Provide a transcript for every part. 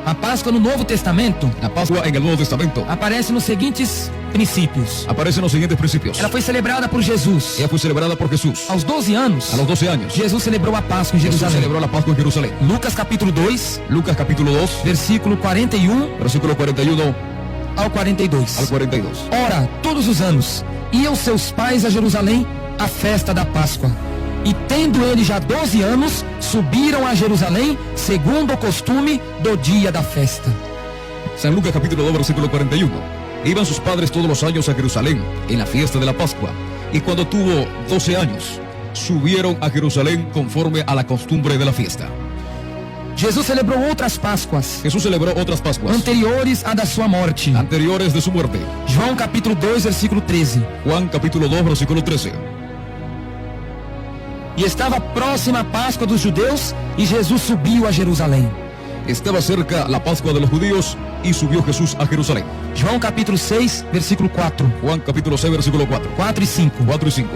A Páscoa no Novo Testamento La Pascua en el Nuevo Testamento aparece nos seguintes princípios. aparecen los siguientes principios. Ela foi celebrada por Jesus. Ella fue celebrada por Jesús. Aos 12 anos, A los 12 años, Jesus celebrou a Páscoa em Jesús Jerusalém. celebró la Pascua en Jerusalén. Lucas capítulo 2, Lucas capítulo 2, versículo 41 versículo 41 ao 42. al 42. Ora, todos os anos, iam seus pais a Jerusalém à festa da Páscoa. E tendo ele já 12 anos, subiram a Jerusalém, segundo o costume do dia da festa. San Lucas capítulo 2, versículo 41. Iban sus padres todos los años a Jerusalén en la fiesta de la Pascua. Y cuando tuvo 12 años, subieron a Jerusalén conforme a la costumbre de la fiesta. Jesus celebrou outras Páscoas, Jesús celebró otras Pascuas anteriores à da sua morte. anteriores de su muerte. João capítulo 2, versículo 13. Juan capítulo 2, versículo 13. E estava próxima a Páscoa dos judeus, e Jesus subiu a Jerusalém. Estaba cerca la Pascua de los judíos y subió Jesús a Jerusalén. João capítulo 6, versículo 4. Juan capítulo 6, versículo 4. 4 e 5. 4 y 5.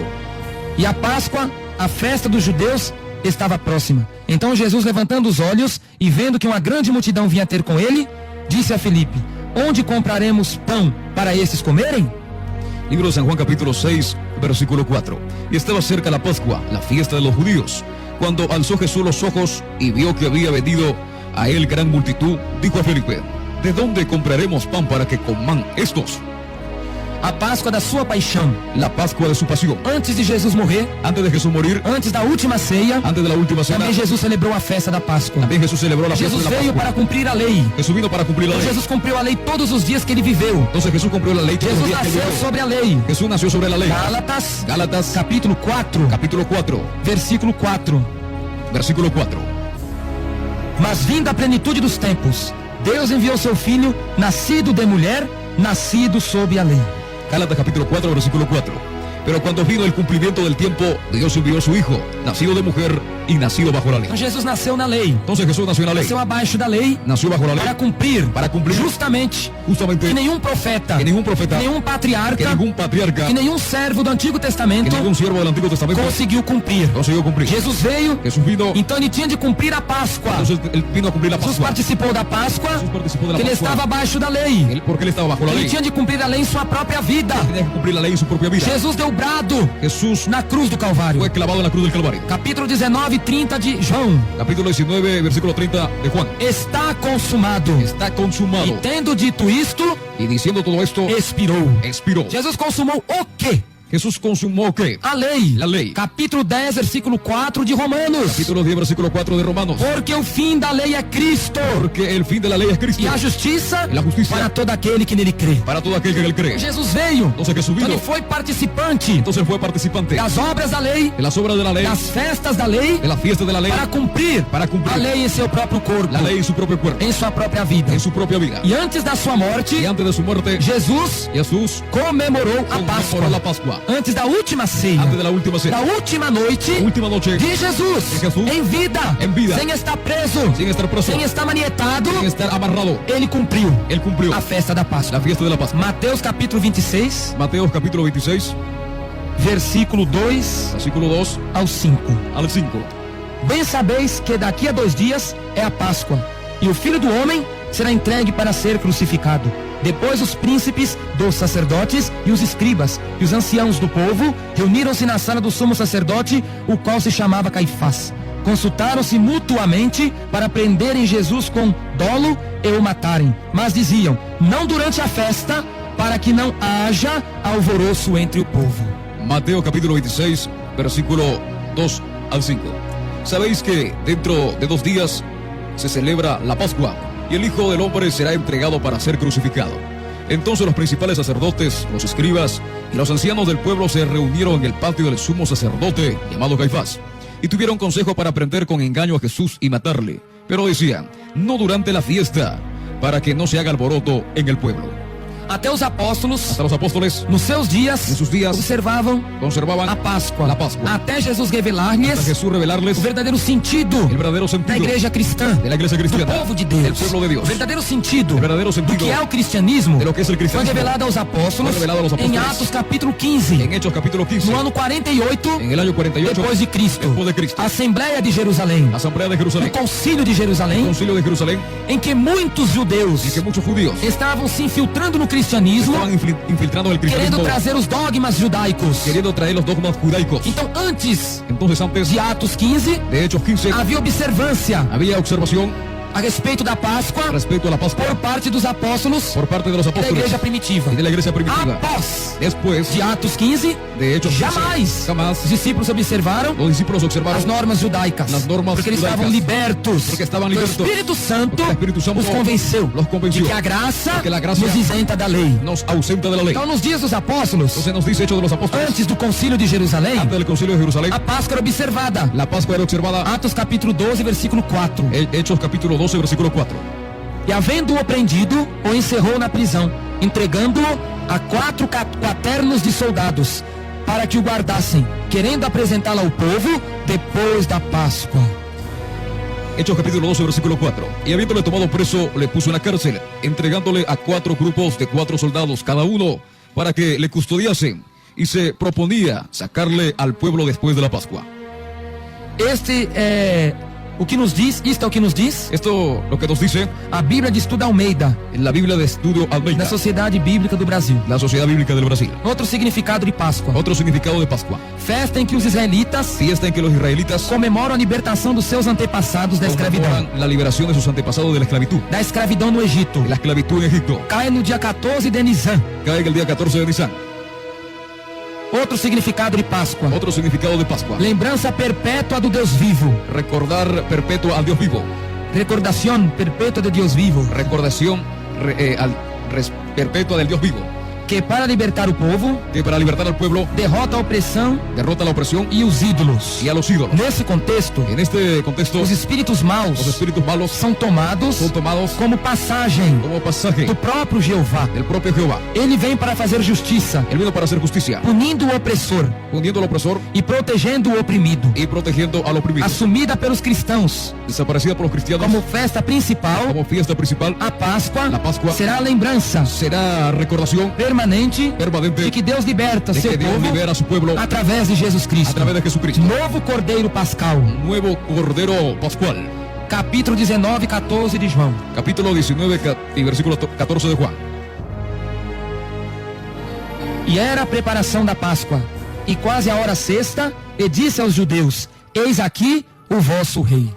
E a Páscoa, a festa dos judeus, estava próxima. Então Jesus, levantando os olhos e vendo que uma grande multidão vinha ter com ele, disse a Filipe: Onde compraremos pão para estes comerem? Libro de San Juan capítulo 6, versículo 4. Y estaba cerca la Pascua, la fiesta de los judíos. Cuando alzó Jesús los ojos y vio que había venido a él gran multitud, dijo a Felipe: ¿De dónde compraremos pan para que coman estos? A Páscoa da sua paixão, La Pascua de su pasión. antes de Jesus morrer, Antes de Jesús morir, antes da última ceia, antes de la última cena, também Jesus celebrou a festa da Páscoa. también Jesús celebró la fiesta Jesus de la veio Pascua. para cumprir a lei. Jesús vino para cumplir la ley. Jesus cumpriu a lei todos os dias que ele viveu. Entonces Jesús cumplió la ley todos los Jesus días que nasceu vivió. sobre a lei. Jesús nació sobre la ley. Gálatas, Gálatas capítulo 4, capítulo 4, versículo 4. versículo 4. Mas vinda a plenitude dos tempos, Deus enviou seu filho, nascido de mulher, nascido sob a lei. Gálatas capítulo 4, versículo 4. Pero cuando vino el cumplimiento del tiempo, Dios envió a su Hijo, nacido de mujer y nacido bajo la ley. Então Jesus nasceu na lei, Entonces Jesús nació en la ley, nasceu abaixo da lei, nació bajo la ley, para cumprir justamente justamente que nenhum profeta, que ningún profeta, que nenhum que patriarca, ningún patriarca, que nenhum servo do Antigo que Testamento ningún siervo del Antiguo Testamento conseguiu cumprir. consiguió cumplir. Jesus veio, Jesús vino, então ele tinha de cumprir a Páscoa. entonces él vino a cumplir la Jesus Pascua. participou da Páscoa, Jesús participó de la que ele Pascua. estava abaixo da lei. Porque él estaba bajo la Ele ley. tinha de cumprir a lei em sua própria vida. Tenía que cumplir la ley en su propia vida. Jesus deu brado Jesús na cruz do Calvário. fue clavado en la cruz del Calvario. Capítulo 19, 30 de João. Capítulo 19, versículo 30 de Juan. Está consumado. Está consumado. E tendo dito isto, Y diciendo todo esto, expirou. expiró. Jesus consumou o quê? Jesús consumó ¿qué? A lei. La ley. Capítulo 10, versículo 4 de Romanos. Capítulo 10, versículo 4 de Romanos. Porque o fim da lei é Cristo. Porque el fin de la ley es Cristo. E a justiça E a justiça para todo aquele que nele crê. Para todo aquel que en él cree. Jesus veio. Entonces Jesús Então vino. ele foi participante Entonces fue participante das obras da lei, de las obras de la ley, das festas da lei, de la fiesta de la ley, para cumprir a lei em seu próprio corpo, la ley en su propio cuerpo, em sua própria vida. en su propia vida. E antes da sua morte, Y antes de su muerte, Jesus Jesús comemorou a conmemoró Páscoa. la Pascua. Antes da última ceia, Antes de la última da cena, última noite última noche, de Jesus, De Jesus, em vida, em vida, sem estar preso, sin estar preso, sem estar manietado, sin estar amarrado, ele cumpriu él cumplió a festa da Páscoa. la fiesta de la Pascua. Mateus capítulo 26, Mateo capítulo 26, versículo 2 versículo 2 ao 5. al 5. Bem sabeis que daqui a 2 dias é a Páscoa, e o Filho do Homem será entregue para ser crucificado. Depois os príncipes dos sacerdotes e os escribas e os anciãos do povo reuniram-se na sala do sumo sacerdote, o qual se chamava Caifás. Consultaram-se mutuamente para prenderem Jesus com dolo e o matarem. Mas diziam, não durante a festa, para que não haja alvoroço entre o povo. Mateo capítulo 26, versículo 2 al 5. Sabéis que dentro de 2 días se celebra la Pascua y el Hijo del Hombre será entregado para ser crucificado. Entonces los principales sacerdotes, los escribas y los ancianos del pueblo se reunieron en el patio del sumo sacerdote llamado Caifás y tuvieron consejo para prender con engaño a Jesús y matarle. Pero decían, no durante la fiesta, para que no se haga alboroto en el pueblo. Até os apóstolos, Hasta los apóstoles nos seus dias, en sus días observavam conservaban a Páscoa. la Pascua. Até Jesus Hasta revelar-lhes Jesús revelarles o verdadeiro sentido el verdadero da sentido igreja cristã, de la iglesia do cristiana, povo de del Deus. pueblo de O Dios. verdadeiro sentido El verdadero do sentido que é o cristianismo de lo que es el foi cristianismo revelado aos apóstolos Foi revelado aos apóstolos em Atos capítulo 15, en Hechos capítulo 15, no ano 48 en el año 48 depois de Cristo. después de Cristo. A Assembleia de Jerusalém, La Asamblea de o Jerusalén, Concílio de el Jerusalém, Concilio de Jerusalén, em que muitos judeus en que muchos judíos estavam se infiltrando no cristianismo, estaban infiltrando en el querendo cristianismo, trazer os dogmas judaicos. queriendo traer los dogmas judaicos. Então, antes Entonces, antes de Atos 15, de Hechos 15, havia observância había observación a respeito da Páscoa respecto a la Pascua por parte dos apóstolos por parte de los da igreja apóstoles primitiva. y de la iglesia primitiva. Após Después de Atos 15, de Hechos 15, jamais jamás os discípulos observaram los discípulos as observaron normas judaicas, Las normas porque eles judaicas. estavam libertos. Porque estavam O libertos. Espírito Santo Porque o Espírito Santo os convenceu los convenció. de que a graça Porque la gracia nos isenta da lei. nos ausenta de la ley. Então, nos dias dos apóstolos, Entonces nos dice Hechos de los Apóstoles, antes do concílio de Jerusalém, antes del Concilio de Jerusalén, a Páscoa era observada. la Pascua era observada. Atos capítulo 12, versículo 4. Hechos capítulo 12, versículo 4. E havendo-o prendido, o encerrou na prisão, entregando-o a 4 quaternos de soldados, para que o guardassem, querendo apresentá-lo ao povo depois da Páscoa. Hechos capítulo 12, versículo 4. Y habiéndole tomado preso, le puso en la cárcel, entregándole a 4 grupos de 4 soldados cada uno, para que le custodiasen, y se proponía sacarle al pueblo después de la Pascua. Este é o que nos diz, isto é o que nos diz Esto lo que nos dice a Bíblia de Estudo Almeida, en la Biblia de Estudio Almeida, da Sociedade Bíblica do Brasil. la Sociedad Bíblica del Brasil. Outro significado de Páscoa: Otro significado de Pascua: festa em que os israelitas fiesta en que los israelitas comemoram a libertação dos seus antepassados da escravidão. conmemoran la liberación de sus antepasados de la esclavitud. Da escravidão no Egito. La esclavitud en Egipto Cai no dia 14 de Nisan. cae en el día 14 de Nisan. Outro significado de Páscoa: Otro significado de Pascua: lembrança perpétua do Deus vivo. recordar perpetua al Dios vivo. Recordação perpétua de Deus vivo. Recordación perpetua del Dios vivo, Que para libertar o povo, que para libertar al pueblo derrota a opressão derrota la opresión e os ídolos. y a los ídolos. Nesse contexto, En este contexto, os espíritos maus los espíritus malos são tomados son tomados como passagem como pasaje do próprio Jeová. del propio Jehová. Ele vem para fazer justiça, Él vino para hacer justicia, punindo o opressor hundiendo al opresor e protegendo o oprimido. y protegiendo al oprimido. Assumida pelos cristãos Desaparecida por los cristianos como festa principal, como fiesta principal, a Páscoa La Páscoa será a lembrança será recordación permanente permanente de que Deus liberta de seu que Dios povo libera a su pueblo através de Jesus a Cristo. través de Jesucristo. Novo Cordeiro Pascal, Nuevo Cordero Pascual, capítulo 19, 14 de João. capítulo 19 y versículo 14 de Juan. E era a preparação da Páscoa, e quase a hora sexta, e disse aos judeus: Eis aqui o vosso rei.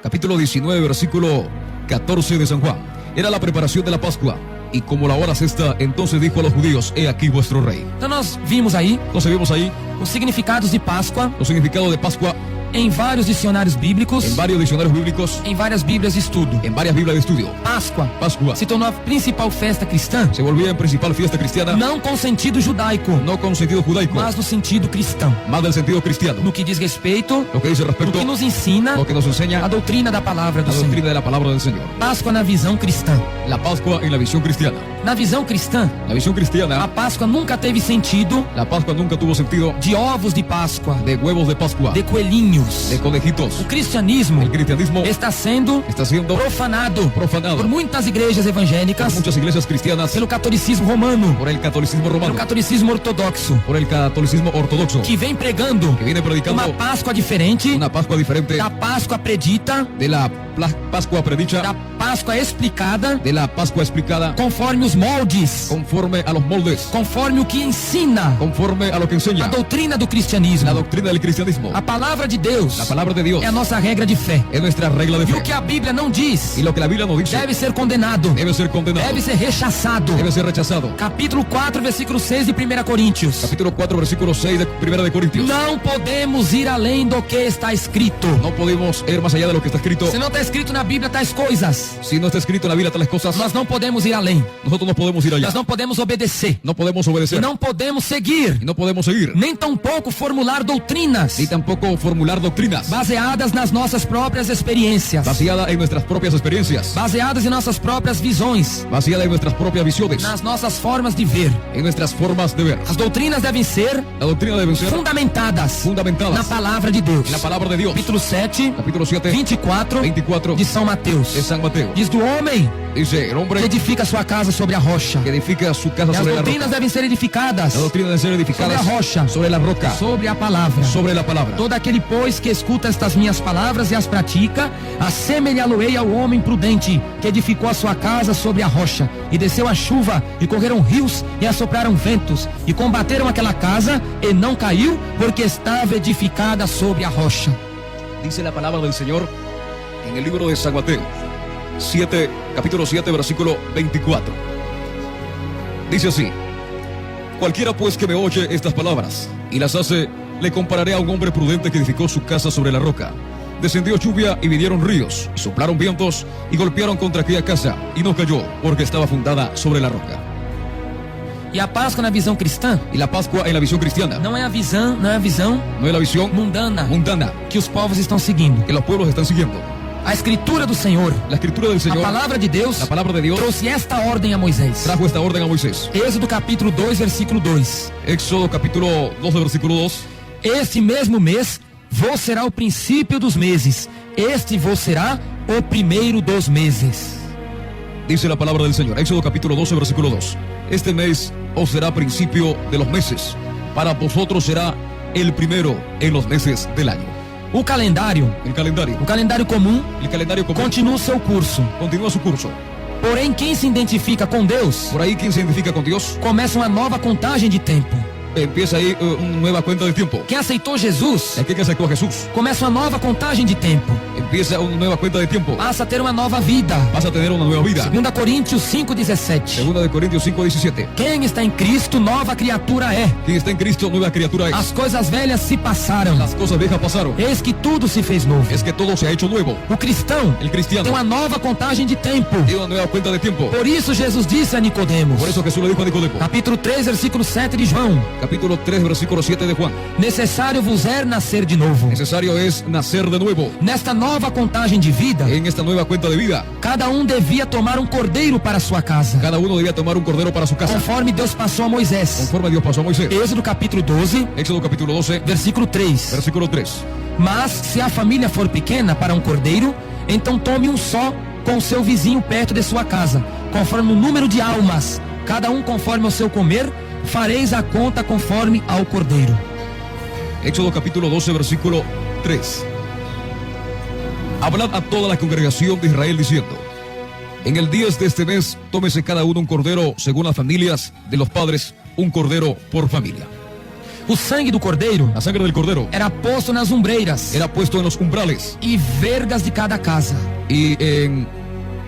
Capítulo 19, versículo 14 de San Juan. Era la preparación de la Pascua, y como la hora sexta, entonces dijo a los judíos: he aquí vuestro rey. Então nós vimos aí Entonces vemos ahí os significados de Páscoa los significados de Pascua em vários dicionários bíblicos, en varios diccionarios bíblicos, em várias bíblias de estudo. en varias Biblias de estudio. Páscoa Pascua se tornou a principal festa cristã, se volvía en principal fiesta cristiana, não com sentido judaico, no con sentido judaico, mas no sentido cristão. más del sentido cristiano. No que diz respeito, Lo que dice no respecto que nos ensina lo que nos enseña a doutrina da palavra do la Senhor. doctrina de la palabra del Señor. Páscoa na visão cristã. La Pascua en la visión cristiana. Na visão cristã, La visión a cristiana, Páscoa nunca teve sentido la Pascua nunca tuvo sentido de ovos de Páscoa, de huevos de Pascua, de coelhinhos. de conejitos. O cristianismo El cristianismo está sendo está siendo profanado profanado por muitas igrejas por evangélicas, muchas iglesias cristianas, pelo catolicismo romano, por el catolicismo pelo romano, catolicismo ortodoxo, por el catolicismo ortodoxo, que vem pregando que viene predicando uma Páscoa diferente una Pascua diferente da Páscoa predita, de la Pascua predicha, da Páscoa explicada, de la Pascua explicada conforme os moldes, conforme a los moldes, conforme o que ensina conforme a lo que a enseña doutrina do la cristianismo. doctrina del cristianismo. A palavra de Deus La palabra de Dios é a nossa regra de fé. es nuestra regla de E o fe. que a Bíblia não diz Y lo que la Biblia nos dice deve ser condenado, debe ser condenado, deve ser rechaçado. debe ser rechazado. Capítulo 4, versículo 6 de 1 Coríntios. Capítulo 4, versículo 6 de 1 de Corintios. Não podemos ir além do que está escrito. No podemos ir más allá de lo que está escrito. Se não está escrito na Bíblia tais coisas, Si no está escrito en la Biblia tales cosas, nós não podemos ir além. nosotros no podemos ir allá. Nós não podemos obedecer. No podemos E obedecer. não podemos seguir, Y no podemos seguir. nem tampouco formular doutrinas Ni tampoco formular dar doctrinas baseadas nas nossas próprias experiências, baseadas en nuestras propias experiencias, baseadas em nossas próprias visões, baseadas en nuestras propias visiones, nas nossas formas de ver. en nuestras formas de ver. As doutrinas devem ser La doctrina debe ser fundamentadas na fundamentadas palavra de Deus. en la palabra de Dios. Capítulo 7, Capítulo 7, 24 24 de São Mateus. de San Mateo. Diz do homem Dice, el que hombre edifica sua casa sobre a rocha. que edifica su casa E as sobre la doutrinas roca. devem ser edificadas La doctrina debe ser edificada sobre la rocha. sobre la roca, sobre a palavra. sobre la palabra. Todo aquele, pois, que escuta estas minhas palavras e as pratica, assemelhá-lo-ei ao homem prudente que edificou a sua casa sobre a rocha. E desceu a chuva, e correram rios, e assopraram ventos, e combateram aquela casa, e não caiu, porque estava edificada sobre a rocha. Dice la palabra del Señor en el libro de San Mateo, capítulo 7, versículo 24. Dice así: cualquiera pues que me oye estas palabras y las hace, le compararé a un hombre prudente que edificó su casa sobre la roca. Descendió lluvia y vinieron ríos, y soplaron vientos y golpearon contra aquella casa, y no cayó, porque estaba fundada sobre la roca. E a Páscoa na visão cristã Y la Pascua en la visión cristiana não é a visão no es la visión mundana mundana que os povos estão seguindo. que los pueblos están siguiendo. A escritura do Senhor, La escritura del a Señor, palavra de Deus, la palabra de Dios, trouxe esta ordem a Moisés. trajo esta orden a Moisés. Êxodo capítulo 2, versículo 2. Éxodo capítulo 12, versículo 2. Este mesmo mês vos será o princípio dos meses. Este vos será o primeiro dos meses. Dice la palabra del Señor, Éxodo capítulo 12, versículo 2. Este mes os será principio de los meses. Para vosotros será el primero en los meses del año. O calendário comum El calendario común continua o seu curso. continúa su curso. Porém, quem se identifica com Deus Por ahí, quien se identifica con Dios, começa uma nova contagem de tempo. empieza ahí una nueva cuenta de tiempo. Quem aceitou Jesus Aquel que aceptó a Jesús, começa uma nova contagem de tempo. empieza una nueva cuenta de tiempo. Passa a ter uma nova vida. Vas a tener una nueva vida. 2 Coríntios 5:17. Segunda de Corintios 5, 17. Quem está em Cristo, nova criatura é. Quien está en Cristo, nueva criatura es. As coisas velhas se passaram. Las cosas viejas pasaron. Eis que tudo se fez novo. Es que todo se ha hecho nuevo. O cristão El cristiano tem uma nova contagem de tempo. tiene una nueva cuenta de tiempo. Por isso Jesus disse a Nicodemos, Por eso Jesús le dijo a Nicodemo, capítulo 3, versículo 7 de João: capítulo 3, versículo 7 de Juan. necessário vos é nascer de novo. Necesario es nacer de nuevo. Nesta nova contagem de vida, En esta nueva cuenta de vida, cada um devia tomar um cordeiro para sua casa, cada uno debía tomar un cordero para su casa, conforme Deus passou a Moisés. conforme Dios pasó a Moisés. Êxodo capítulo 12, Éxodo capítulo 12, versículo 3. versículo 3. Mas se a família for pequena para um cordeiro, então tome um só com o seu vizinho perto de sua casa, conforme o número de almas, cada um conforme o seu comer, fareis a conta conforme ao cordeiro. Éxodo capítulo 12, versículo 3. Hablad a toda la congregación de Israel diciendo: en el 10 de este mes tómese cada uno un cordero según las familias de los padres, un cordero por familia. O sangue do cordeiro La sangre del cordero era posto nas umbreiras era puesto en los umbrales e vergas de cada casa. y en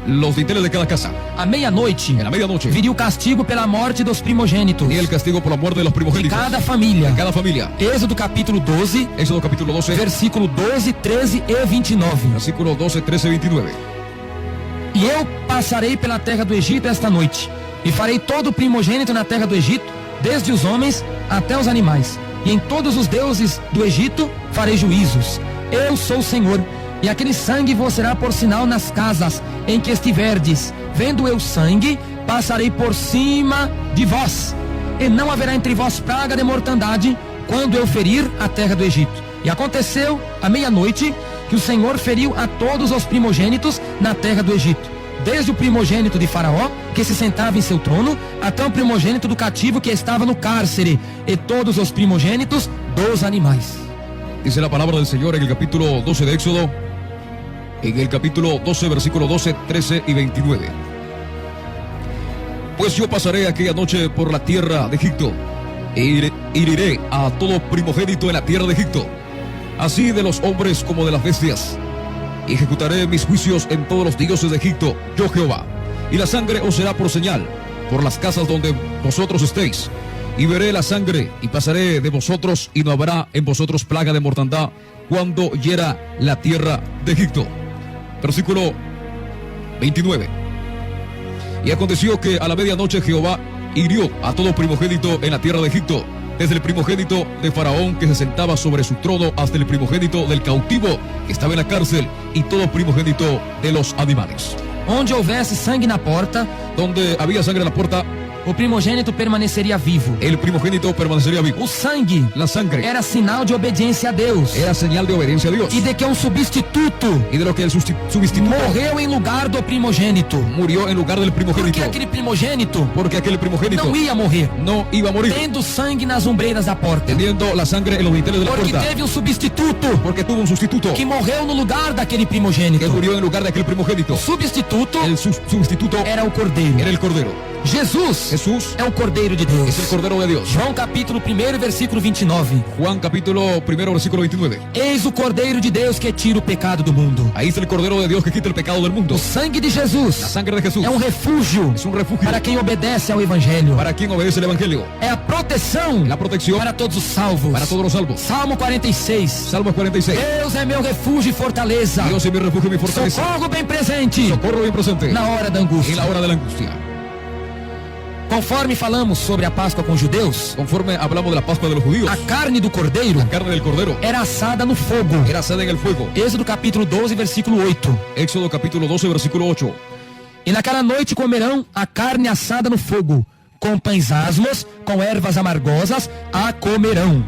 los dinteles de cada casa. À meia-noite En la medianoche viria o castigo pela morte dos primogênitos y el castigo por la muerte de los de primogénitos cada família. de cada familia. Êxodo capítulo 12, Éxodo capítulo 12, versículo 12, 13 e 29. versículo 12, 13, 29. E eu passarei pela terra do Egito esta noite, e farei todo o primogênito na terra do Egito, desde os homens até os animais. E em todos os deuses do Egito farei juízos. Eu sou o Senhor, e aquele sangue vos será por sinal nas casas em que estiverdes. Vendo eu sangue, passarei por cima de vós, e não haverá entre vós praga de mortandade, quando eu ferir a terra do Egito. E aconteceu à meia-noite que o Senhor feriu a todos os primogênitos na terra do Egito, desde o primogênito de Faraó, que se sentava em seu trono, até o primogênito do cativo que estava no cárcere, e todos os primogênitos dos animais. Dice la palabra del Señor en el capítulo 12 de Éxodo, en el capítulo 12, versículo 12, 13 y 29. Pues yo pasaré aquella noche por la tierra de Egipto, e heriré a todo primogénito en la tierra de Egipto, así de los hombres como de las bestias, y ejecutaré mis juicios en todos los dioses de Egipto, yo Jehová. Y la sangre os será por señal por las casas donde vosotros estéis, y veré la sangre y pasaré de vosotros, y no habrá en vosotros plaga de mortandad cuando hiera la tierra de Egipto. Versículo 29. Y aconteció que a la medianoche Jehová hirió a todo primogénito en la tierra de Egipto, desde el primogénito de Faraón que se sentaba sobre su trono hasta el primogénito del cautivo que estaba en la cárcel y todo primogénito de los animales. Onde houvesse sangue na porta, Donde había sangre en la puerta, o primogênito permaneceria vivo. el primogénito permanecería vivo. O sangue La sangre era sinal de obediência a Deus era señal de obediencia a Dios e de que um substituto y de lo que el sustituto morreu em lugar do primogênito. murió en lugar del Porque primogénito. aquele primogênito Porque aquel primogénito não ia morrer, no iba a morir tendo sangue nas ombreiras da porta. teniendo la sangre en los dinteles de la Porque puerta. teve um substituto Porque tuvo un sustituto que morreu no lugar daquele que primogênito. murió en lugar de aquel primogénito. O substituto El sustituto era o cordeiro. era el cordero. Jesus Jesús é o cordeiro de es el Deus. cordero de Dios. João capítulo 1, versículo 29. Juan capítulo 1, versículo 29. Eis o cordeiro de Deus que tira o pecado do mundo. Ahí está el cordero de Dios que quita el pecado del mundo. O sangue de La Jesus sangre de Jesús é um refúgio es un refugio para quem obedece ao evangelho. para quien obedece el evangelio. É a proteção La protección para todos os salvos. para todos los salvos. Salmo 46. Salmo 46. Deus é meu refúgio e fortaleza. Dios es mi refugio y mi fortaleza. Socorro bem presente Socorro bien presente na hora da en angústia. la hora de la angustia. Conforme falamos sobre a Páscoa com os judeus, Conforme hablamos de la Pascua de los judíos, a carne do cordeiro la carne del cordero era assada no fogo. era asada en el fuego. Êxodo capítulo 12, versículo 8. Éxodo capítulo 12, versículo 8. E naquela noite comerão a carne assada no fogo, com pães asmos, com ervas amargosas, a comerão.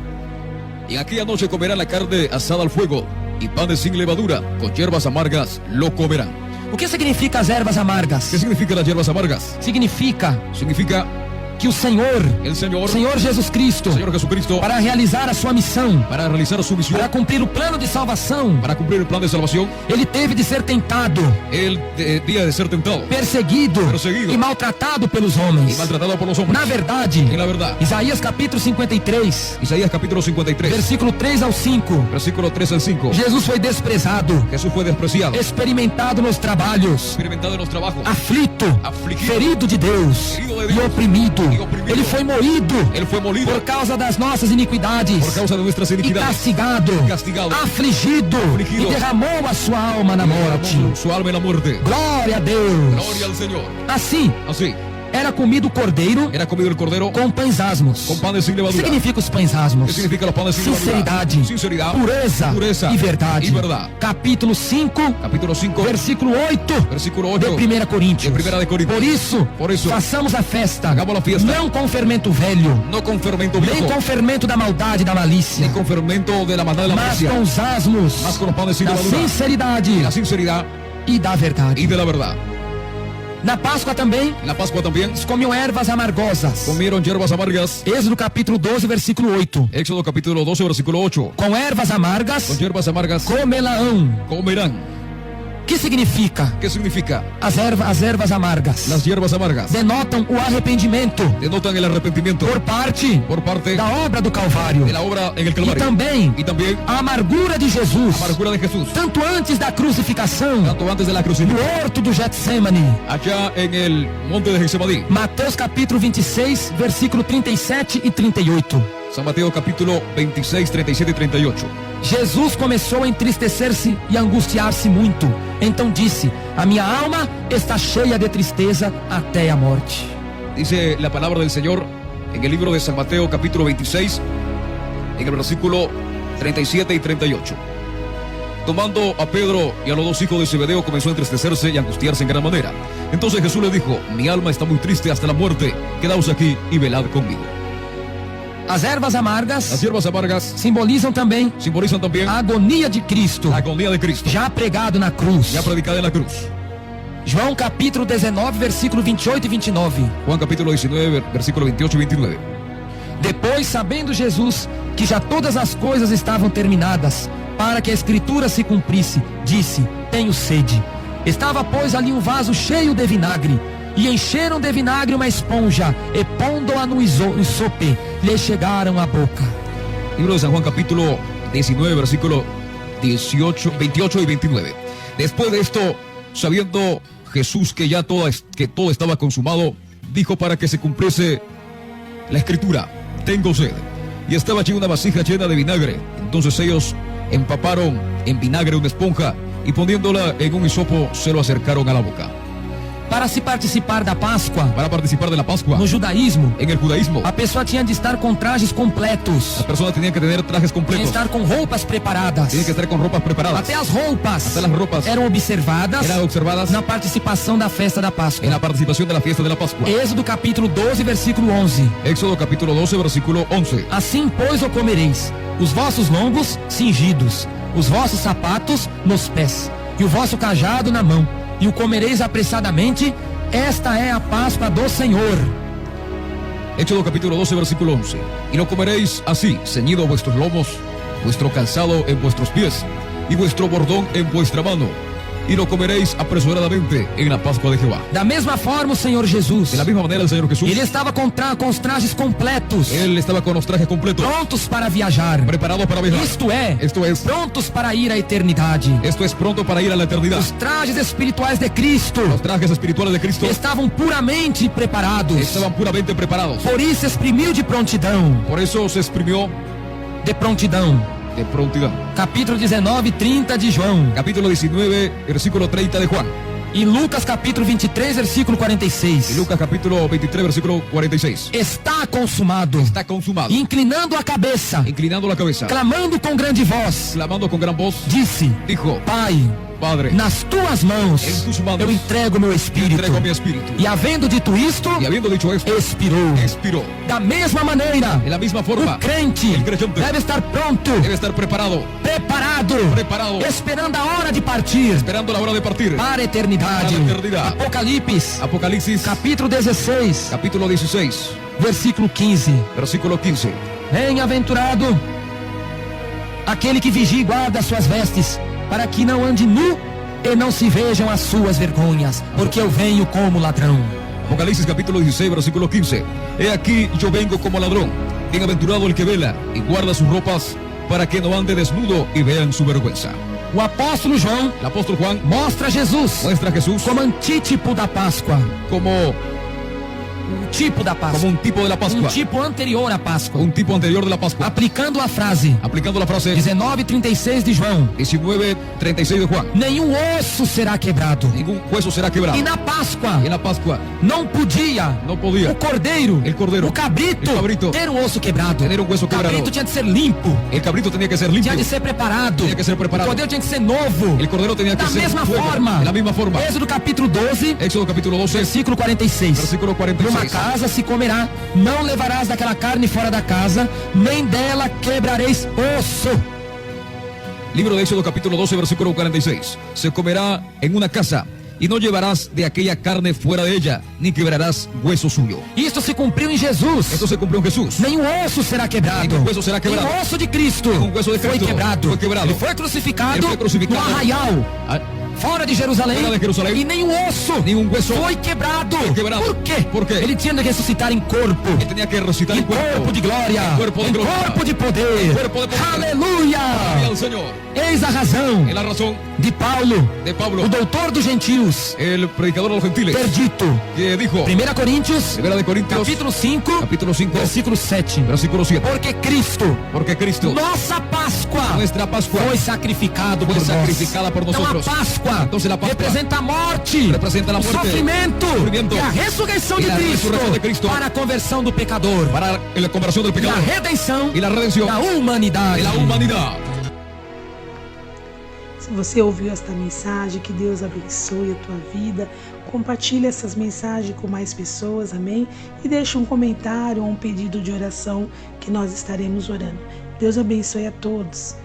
Y en aquella noche comerán la carne asada al fuego y panes sin levadura, con hierbas amargas lo comerán. O que significa as ervas amargas? ¿Qué significa las hierbas amargas? Significa Significa que o Senhor Jesus Cristo, Señor Jesucristo, para realizar a sua missão, para realizar su misión, para cumprir o plano de salvação, para cumplir el plan de salvación, ele teve de ser tentado, el día de ser tentado perseguido Perseguido e maltratado pelos y homens. maltratado por los hombres. Na verdade, En la verdad, Isaías capítulo 53, Isaías capítulo 53, versículo 3 ao 5, versículo 3 al 5. Jesus foi desprezado, Jesús fue despreciado, experimentado nos trabalhos, experimentado en los trabajos, aflito, afligido, ferido de Deus Ferido de e Deus, oprimido. e oprimido. Ele foi moído Él fue molido por causa das nossas iniquidades por causa de nuestras e iniquidades, castigado, castigado, afligido afligido, e derramou a sua alma na y morte. derramó su alma en la muerte. Glória a Deus. Gloria al Señor. Assim, Así, era comido o cordeiro era comido el cordero com pães asmos. con panes sin O que levadura. significa os pães asmos? ¿Qué significa los panes sin levadura? Sinceridade, Sinceridad, pureza e verdade. y verdad. Capítulo 5, Capítulo 5, versículo 8 versículo de 8 1 Coríntios. de Primera de Corintios. Por isso, façamos a festa, Hagamos la fiesta. não com fermento velho, no con fermento nem viejo, com fermento da maldade e da malícia, ni con fermento de la maldad de la mas malicia, com os asmos más con los panes sin da levadura, sinceridade y la sinceridad e da verdade. y de la verdad. Na Páscoa também, En la Pascua también eles comiam ervas amargosas. comieron hierbas amargas. Êxodo capítulo 12, versículo 8. Éxodo capítulo 12, versículo 8. Com ervas Con amargas, hierbas amargas comelaão. comerán. Que significa? ¿Qué significa? As ervas amargas Las hierbas amargas denotam o arrependimento denotan el arrepentimiento por parte por parte da obra do Calvário de la obra en el e Calvario. também Y también a amargura de Jesus, la amargura de Jesús, tanto antes da crucificação, tanto antes de la no crucifixión, horto do Getsemane. allá en el monte de Getsemaní. Mateus capítulo 26, versículo 37 e 38. San Mateo capítulo 26, 37 y 38. Jesus começou a entristecer-se e angustiar-se muito. Então disse: a minha alma está cheia de tristeza até a morte. Dice la palabra del Señor en el libro de San Mateo capítulo 26, en el versículo 37 y 38. Tomando a Pedro y a los dos hijos de Zebedeo, comenzó a entristecerse y angustiarse en gran manera. Entonces Jesús le dijo: mi alma está muy triste hasta la muerte, quedaos aquí y velad conmigo. As ervas amargas Las hierbas amargas simbolizam também simbolizan también a agonia de Cristo, la agonía de Cristo, já pregado na cruz. ya predicada en la cruz. João capítulo 19, versículo 28 e 29. Juan capítulo 19, versículo 28 y 29. Depois, sabendo Jesus que já todas as coisas estavam terminadas, para que a escritura se cumprisse, disse: tenho sede. Estava, pois, ali um vaso cheio de vinagre, e encheram de vinagre uma esponja, e pondo-a no isope, lhe chegaram à boca. Libro de San Juan capítulo 19, versículo 28 y 29. Después de esto, sabiendo Jesús que ya todo estaba consumado, dijo para que se cumpliese la escritura: tengo sed. Y estaba allí una vasija llena de vinagre. Entonces ellos empaparon en vinagre una esponja y poniéndola en un hisopo se lo acercaron a la boca. Para se participar da Páscoa, para participar de la Pascua, no judaísmo, en el judaísmo, a pessoa tinha de estar com trajes completos. las personas tenían que tener trajes Tinha de completos, estar com roupas preparadas. tienen que estar con ropas preparadas. Até as roupas Até las ropas eram observadas eran observadas na participação da festa da en Páscoa. la participación de la fiesta de la Pascua. Êxodo capítulo 12, versículo 11. Éxodo capítulo 12, versículo 11. Assim, pois, o comereis, os vossos lombos cingidos, os vossos sapatos nos pés, e o vosso cajado na mão, e o comereis apressadamente. Esta é a Páscoa do Senhor. Éxodo capítulo 12, versículo 11. Y lo comeréis así, ceñido vuestros lomos, vuestro calzado en vuestros pies, y vuestro bordón en vuestra mano. Y lo comeréis apresuradamente en la Pascua de Jehová. Da mesma forma, o Senhor Jesus, De la misma manera el Señor Jesús, ele estava com os trajes completos, Él estaba con los trajes completos, prontos para viajar. preparados para viajar. Isto é, prontos para ir à eternidade. Esto es pronto para ir a la eternidad. Os trajes espirituais de Cristo Los trajes espirituales de Cristo estavam puramente preparados. estaban puramente preparados. Por isso exprimiu de prontidão. Por eso se exprimió De prontidão. de prontidad. Capítulo 19, 30 de João. Capítulo 19, versículo 30 de Juan. E Lucas capítulo 23, versículo Y 46. Lucas capítulo 23, versículo 46. Está consumado. Está consumado. Inclinando a cabeça, Inclinando la cabeza, clamando com grande voz, clamando con gran voz, disse: dijo: Pai, Padre, nas tuas mãos em tuas mãos eu entrego meu te espírito. entrego mi espíritu. E havendo dito isto, Y habiendo dicho esto, expirou. expiró. Da mesma maneira, De la misma forma, o crente el creyente deve estar pronto, debe estar preparado, preparado, esperando a hora de partir esperando la hora de partir para a eternidade. Para a eternidade. Apocalipse, Apocalipsis capítulo 16, capítulo 16, versículo 15. versículo 15. Bem-aventurado aquele que vigia e guarda as suas vestes, para que não ande nu e não se vejam as suas vergonhas, porque eu venho como ladrão. Apocalipsis capítulo 16, versículo 15. He aquí yo vengo como ladrón. Bienaventurado el que vela y guarda sus ropas, para que no ande desnudo y vean su vergüenza. O apóstolo João El apóstol Juan mostra Jesus muestra a Jesús como antítipo da Páscoa, como tipo da Páscoa, un tipo de la Pascua, tipo anterior à Páscoa, un tipo anterior de la Pascua, aplicando a frase aplicando la frase 19:36 de João: 19:36 de Juan. nenhum osso será quebrado. Ningún hueso será quebrado. E na Páscoa Y en la Pascua não podia no podía o cordeiro, el cordero, o cabrito, el cabrito, ter um osso quebrado. tener un hueso O cabrito quebrado. tinha de ser limpo, El cabrito tenía que ser limpio, tinha de ser preparado, tenía que ser preparado. o cordeiro tinha que ser novo. El cordero tenía que Da ser mesma nuevo. forma, De la misma forma. Êxodo capítulo 12, Éxodo capítulo 12, versículo 46. versículo Numa 46. casa se comerá, não levarás daquela carne fora da casa, nem dela quebrareis osso. Libro de Éxodo capítulo 12, versículo 46. Se comerá en una casa, y no llevarás de aquella carne fuera de ella, ni quebrarás hueso suyo. Isto se cumpriu em Jesus. Esto se cumplió en Jesús. Nenhum osso será quebrado. Nenhum osso será quebrado. Nenhum osso de Cristo Nenhum osso de foi Cristo quebrado. foi quebrado. Ele foi crucificado, Ele foi crucificado no arraial, Ah, fora de Jerusalém. Fora de Jerusalém. E nenhum osso Nenhum hueso foi quebrado. foi quebrado. Por quê? Por qué? Ele tinha de ressuscitar em corpo. Él tenía que resucitar Em en cuerpo. corpo de glória. Em corpo de Em glória. corpo de poder. Em corpo de poder. Gloria Aleluia. al Señor. Eis a razão Es la razón de Paulo, de Pablo, o doutor dos gentios, el predicador de los gentiles, ter dito, que dijo, 1 Coríntios, Primera de Corintios, capítulo 5, capítulo 5, versículo 7. versículo 7. Porque Cristo, Porque Cristo, nossa Páscoa, nuestra Pascua, foi sacrificado foi por sacrificada por nós. nosotros. Então a Páscoa Entonces la Pascua representa a morte, representa la o muerte, sofrimento, sufrimiento, e a ressurreição y de la Cristo, resurrección de Cristo para a conversão do pecador, para la conversión del e a pecador redenção y la redención da humanidade. de la humanidad. Se você ouviu esta mensagem, que Deus abençoe a tua vida. Compartilhe essas mensagens com mais pessoas, amém? E deixe um comentário ou um pedido de oração que nós estaremos orando. Deus abençoe a todos.